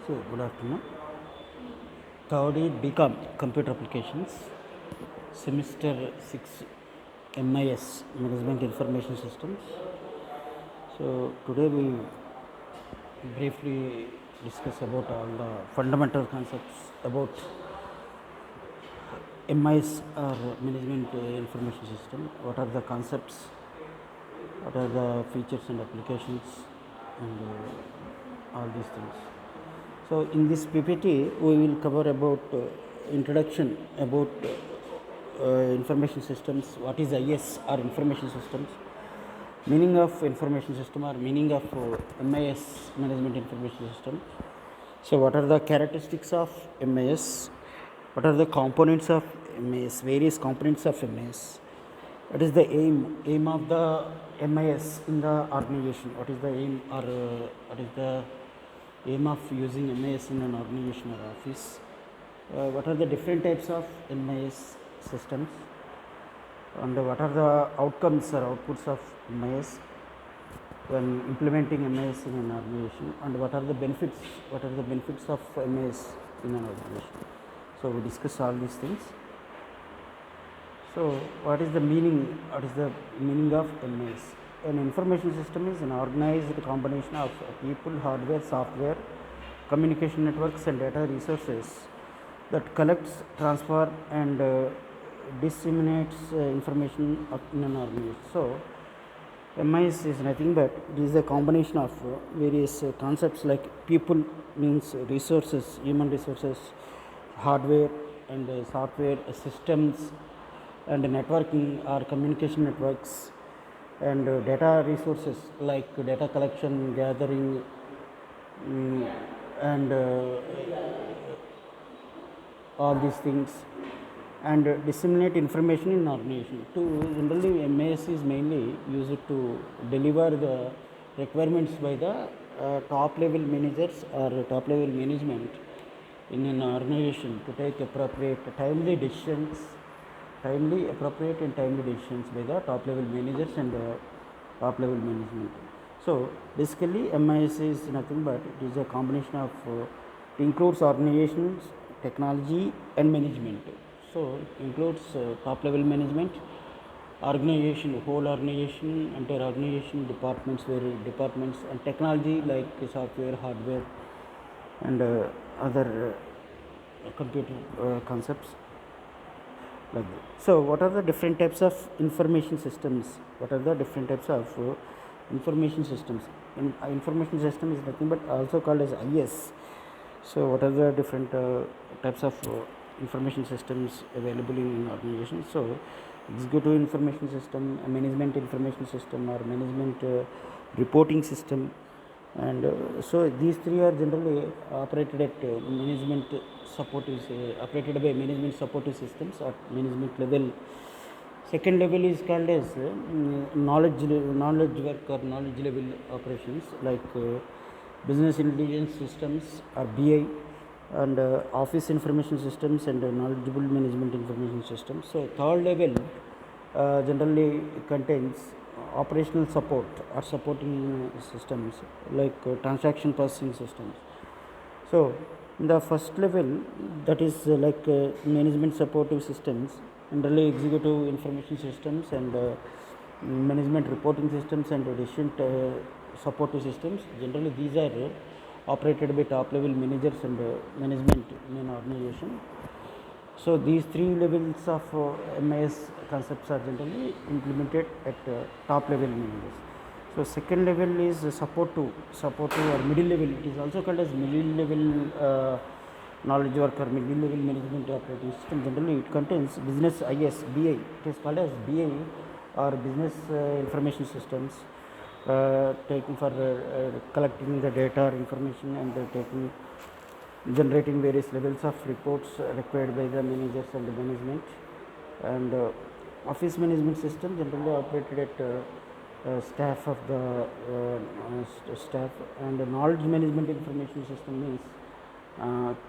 So, good afternoon. Third is BCom Computer Applications, Semester 6 MIS Management Information Systems. So, today we briefly discuss about all the fundamental concepts about MIS or Management Information System. What are the concepts? What are the features and applications? And all these things. So in this PPT we will cover about introduction about information systems, what is IS or information systems, meaning of information system or meaning of MIS management information system. So what are the characteristics of MIS, what are the components of MIS, various components of MIS, what is the aim of the MIS in the organization, what is the aim or what is the aim of using MIS in an organization or office, what are the different types of MIS systems, and what are the outcomes or outputs of MIS when implementing MIS in an organization, and what are the benefits of MIS in an organization. So we discuss all these things. So what is the meaning of MIS? An information system is an organized combination of people, hardware, software, communication networks and data resources that collects, transfer and disseminates information in an organization. So MIS is nothing but it is a combination of various concepts like people means resources, human resources, hardware and software systems, and networking or communication networks, and data resources like data collection, gathering, and all these things, and disseminate information in organization. Generally, MIS is mainly used to deliver the requirements by the top level managers or top level management in an organization to take appropriate, appropriate and timely decisions by the top level managers and top level management. So basically MIS is nothing but it is a combination of it includes organizations, technology and management. So it includes top level management, organization, whole organization, entire organization, departments, and technology like software, hardware and other computer concepts like that. So what are the different types of information systems? Information systems? Information system is nothing but also called as IS. So what are the different types of information systems available in organization? So executive information system, management information system, or management reporting system, and so these three are generally operated at operated by management supportive systems at management level. Second level is called as knowledge work or knowledge level operations like business intelligence systems or BI, and office information systems and knowledgeable management information systems. So third level generally contains operational support or supporting systems like transaction processing systems. So in the first level, that is like management supportive systems, generally executive information systems and management reporting systems and decision supportive systems. Generally these are operated by top level managers and management in an organization. So these three levels of MIS concepts are generally implemented at top level managers. So second level is support to or middle level. It is also called as middle level knowledge work or middle level management operating system. Generally it contains business IS, BI. It is called as BI or business information systems, taking for collecting the data or information and generating various levels of reports required by the managers and the management, and office management system generally operated at staff of the staff, and knowledge management information system means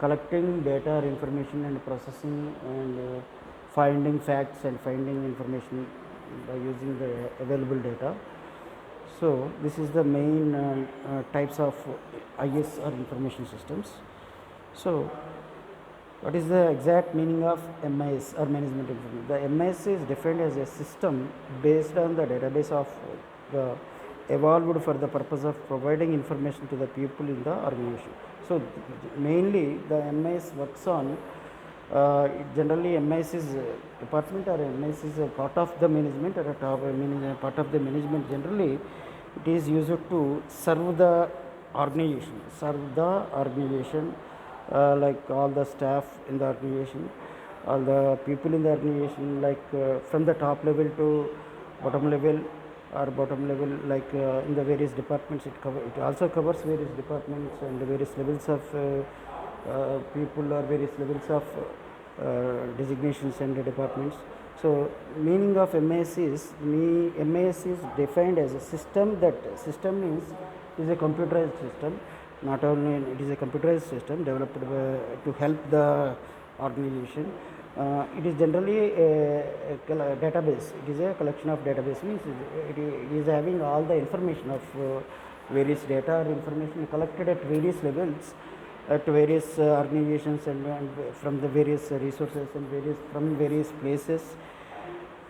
collecting data or information and processing and finding facts and finding information by using the available data. So this is the main types of IS or information systems. So what is the exact meaning of MIS or management information? The MIS is defined as a system based on the database of the evolved for the purpose of providing information to the people in the organization. So mainly the MIS works on generally MIS is department or MIS is a part of the management or a part of the management. Generally it is used to serve the organization, like all the staff in the organization, all the people in the organization, like from the top level to bottom level, or bottom level, like in the various departments. It also covers various departments and various levels of people, or various levels of designations and departments. So meaning of MIS is defined as a system. That system is a computerized system. Not only it is a computerized system developed to help the organization. It is generally a database. It is a collection of database. Means it is having all the information of various data or information collected at various levels, at various organizations, and from the various resources and from various places,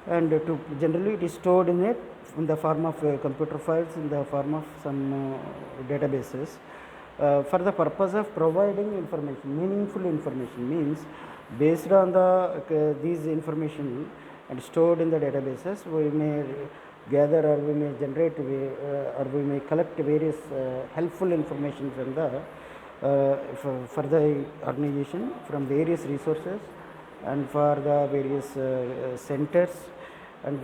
and to generally it is stored in the form of computer files, in the form of some databases, for the purpose of providing information, meaningful information. Means based on these information and stored in the databases, we may gather, or we may generate, or we may collect various helpful information from the for the organization, from various resources, and for the various centers, and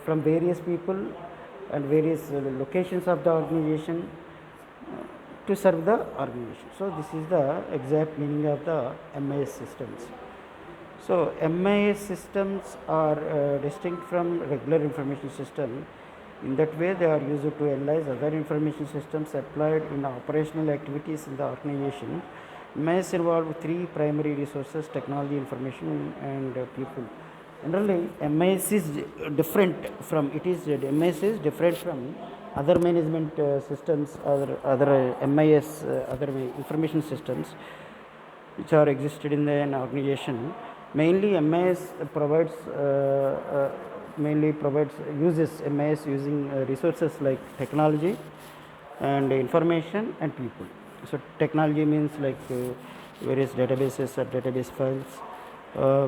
from various people and various locations of the organization, to serve the organization. So this is the exact meaning of the MIS systems. So MIS systems are distinct from regular information system. In that way, they are used to analyze other information systems applied in operational activities in the organization. MIS involve three primary resources: technology, information, and people. Generally, MIS is different from other management systems, other MIS, other information systems which are existed in an organization. Mainly MIS uses MIS using resources like technology and information and people. So technology means like various databases or database files,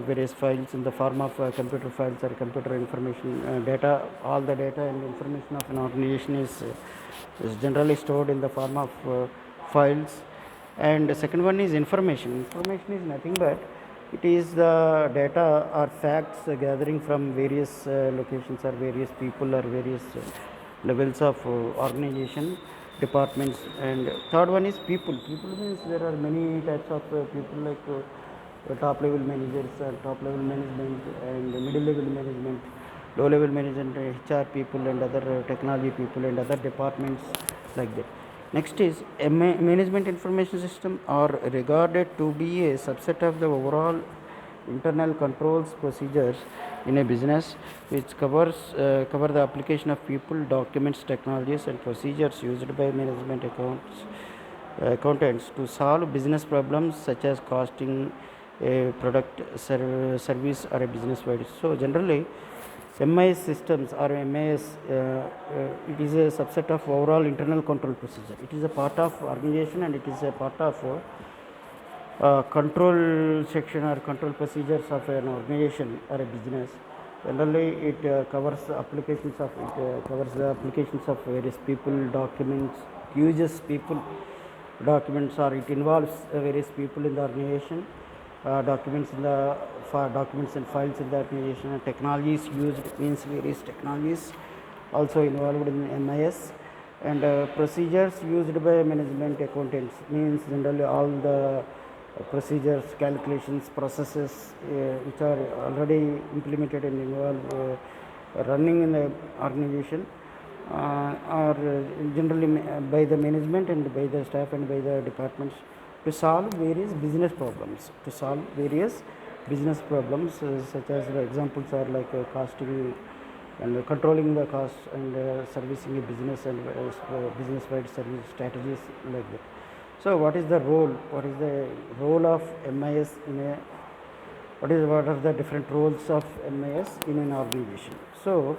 various files in the form of computer files or computer information data. All the data and information of an organization is generally stored in the form of files. And the second one is information. Information is nothing but it is the data or facts gathering from various locations, or various people, or various levels of organization, departments. And third one is people. People means there are many types of people, like top level managers, top level management, and middle level management, low level management, HR people, and other technology people, and other departments, like that. Next is management information system are regarded to be a subset of the overall internal controls procedures in a business, which cover the application of people, documents, technologies, and procedures used by management accountants to solve business problems such as costing a product, service, or a business wide. So generally MIS systems, or MIS, it is a subset of overall internal control procedure. It is a part of organization, and it is a part of control section or control procedures of an organization or a business. Generally it covers the applications of various people, documents, uses people, documents, or it involves various people in the organization, documents and files in the organization. Technologies used means various technologies also involved in MIS. And procedures used by management accountants means generally all the procedures, calculations, processes which are already implemented and involved running in the organization, are generally by the management and by the staff and by the departments, to solve various business problems. Such as the examples are like costing and controlling the costs and servicing a business and business-wide service strategies like that. So, what is the role? What is the role of MIS in a what are the different roles of MIS in an organization? So,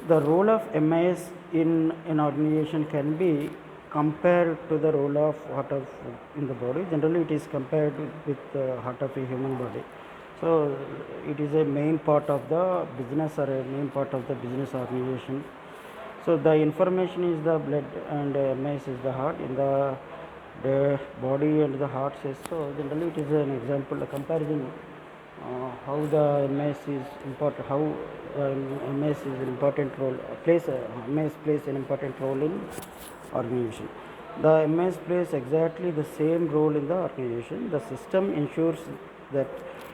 the role of MIS in an organization can be compared to the role of heart of in the body. Generally, it is compared with the heart of a human body. So, it is a main part of the business or a main part of the business organization. So, the information is the blood and MIS is the heart. In the body and the heart says so. Generally, it is an example, a comparison how the MIS is important, how MIS is an important role, MIS plays an important role in organization. The MIS plays exactly the same role in the organization. The system ensures that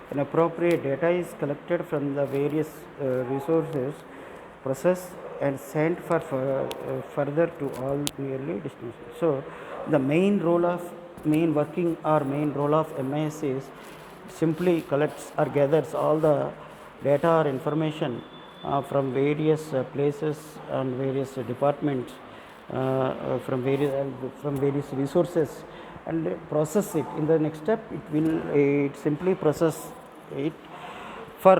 an appropriate data is collected from the various resources, processed and sent for further to all nearly destinations. So, the main role of main role of MIS is simply collects or gathers all the data or information from various places and various departments from various resources and process it. In the next step, it simply process it for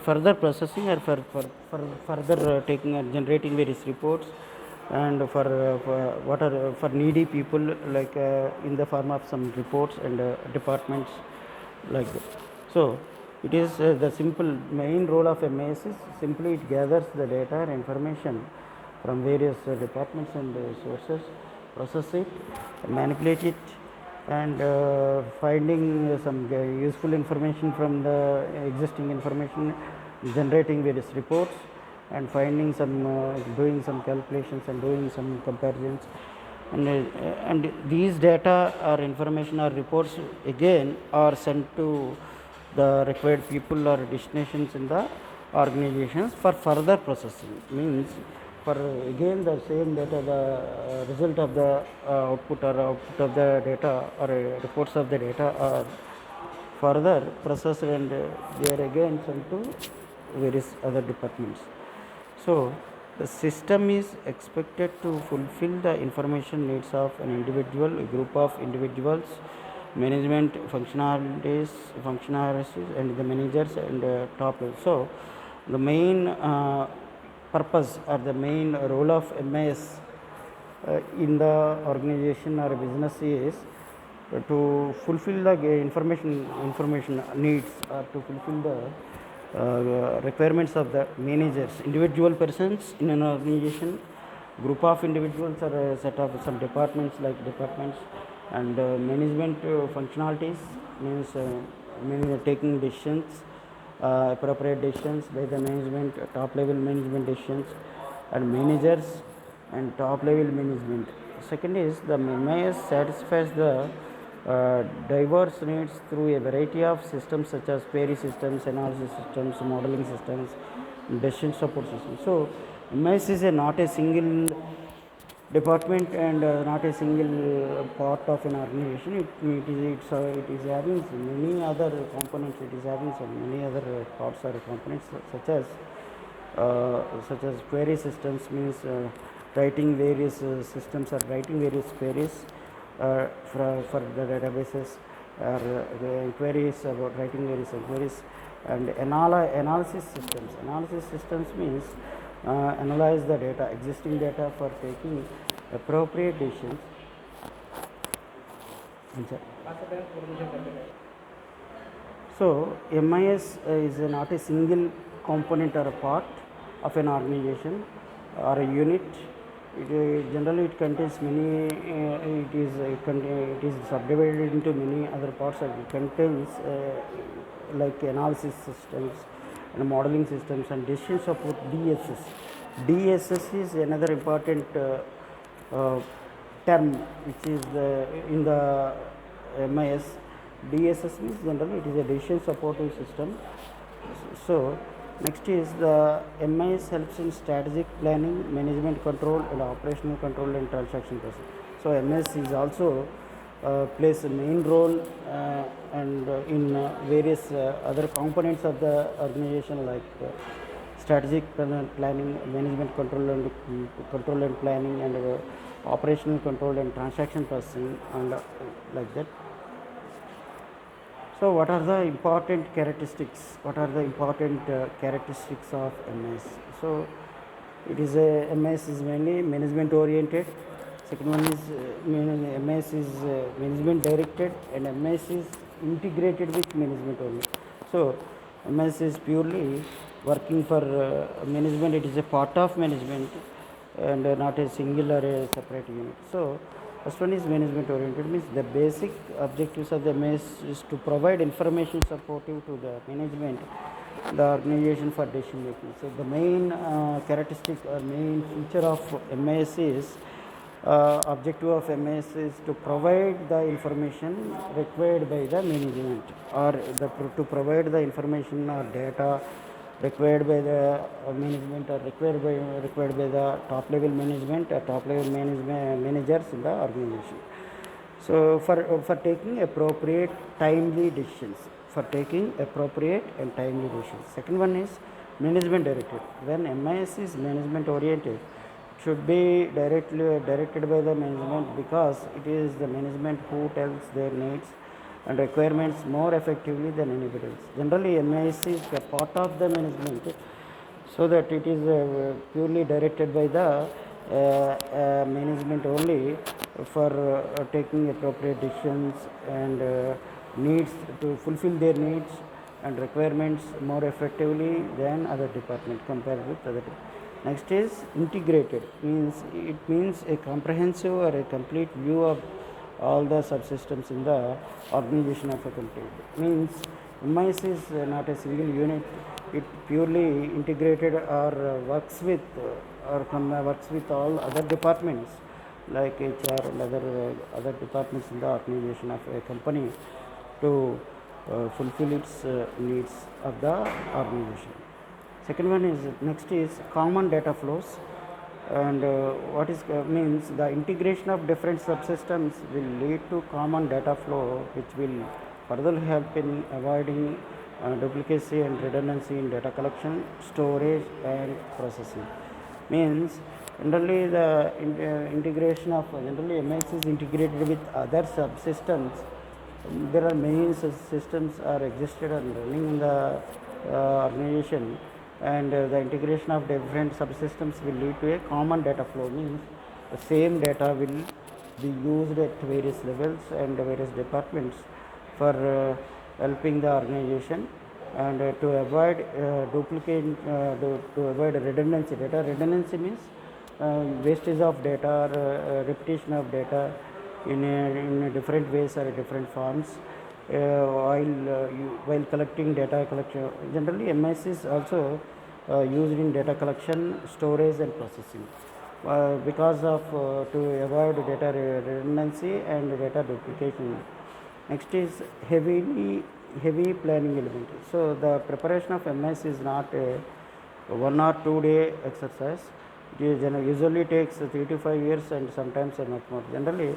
further processing or for further taking and generating various reports and for needy people like in the form of some reports and departments like that. So, it is the simple main role of MIS is simply it gathers the data and information from various departments and sources, process it, manipulate it, and finding some useful information from the existing information, generating various reports and finding some doing some calculations and doing some comparisons, and these data or information or reports again are sent to the required people or destinations in the organizations for further processing. Means for again the same data, the result of the output of the data or reports of the data are further processed and they are again sent to various other departments. So, the system is expected to fulfill the information needs of an individual, a group of individuals, management functionalities, and the managers and top level. So, the main purpose or the main role of MIS in the organization or business is to fulfill the information needs or to fulfill the requirements of the managers, individual persons in an organization, group of individuals or a set of some departments like departments, and management functionalities means taking decisions, appropriate decisions by the management, top level management decisions, and managers and top level management. Second is the MIS satisfies the diverse needs through a variety of systems such as query systems, analysis systems, modeling systems, decision support systems. So, MIS is not a single department and not a single part of an organization. It is having many other components. It is having so many other parts or components such as query systems means writing various systems or writing various queries for the databases or queries about writing various queries, and analysis systems. Analysis systems means analyze the data, existing data for taking appropriate decisions. So, MIS is not a single component or a part of an organization or a unit. Generally it contains many, it is subdivided into many other parts, and it contains like analysis systems and modeling systems and decision support DSS. DSS is another important term which is in the MIS. DSS means generally it is a decision supportive system. So, next is the MIS helps in strategic planning, management control and operational control and transaction process. So, MIS is also plays a main role and in various other components of the organization like strategic planning, management control and planning, and operational control and transaction processing, and like that. So, what are the important characteristics? What are the important characteristics of MS? So, it is a MS is mainly management oriented. Second one is MS is management directed, and MS is integrated with management only. So, MS is purely working for management. It is a part of management and not a single or a separate unit. So, first one is management oriented, means the basic objectives of the MS is to provide information supportive to the management, the organization for decision making. So the main characteristic or main feature of MS is objective of MS is to provide the information required by the management, or to provide the information or data required by the management, or required by the top level management or top level managers in the organization. So for taking appropriate timely decisions, for taking appropriate and timely decisions. Second one is management directed. When MIS is management oriented, it should be directed by the management, because it is the management who tells their needs and requirements more effectively than anybody else. Generally, MIS is a part of the management, so that it is purely directed by the management only for taking appropriate decisions and needs to fulfill their needs and requirements more effectively than other departments compared with other departments. Next is integrated, means a comprehensive or a complete view of all the subsystems in the organization of a company. Means MIS is not a single unit, it purely integrated or works with all other departments like HR and other departments in the organization of a company to fulfill its needs of the organization. Second one is, next is common data flows, and what is means the integration of different subsystems will lead to common data flow, which will further help in avoiding duplicacy and redundancy in data collection, storage, and processing. Means generally the integration of generally MS is integrated with other subsystems. There are many systems are existed and running in the organization, and the integration of different subsystems will lead to a common data flow. Means the same data will be used at various levels and various departments for helping the organization, and to avoid duplicate to avoid redundancy. Data redundancy means wastage of data or repetition of data in different ways or different forms while collecting data collection. Generally, MS is also used in data collection, storage, and processing because of to avoid data redundancy and data duplication. Next is heavy planning element. So the preparation of MS is not a 1 or 2 day exercise. It usually takes 3 to 5 years and sometimes much more. Generally,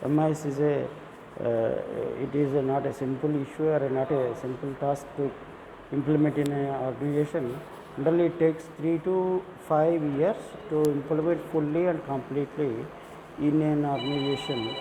MS is it is not a simple issue or not a simple task to implement in an organization. Generally, it takes 3 to 5 years to implement fully and completely in an organization.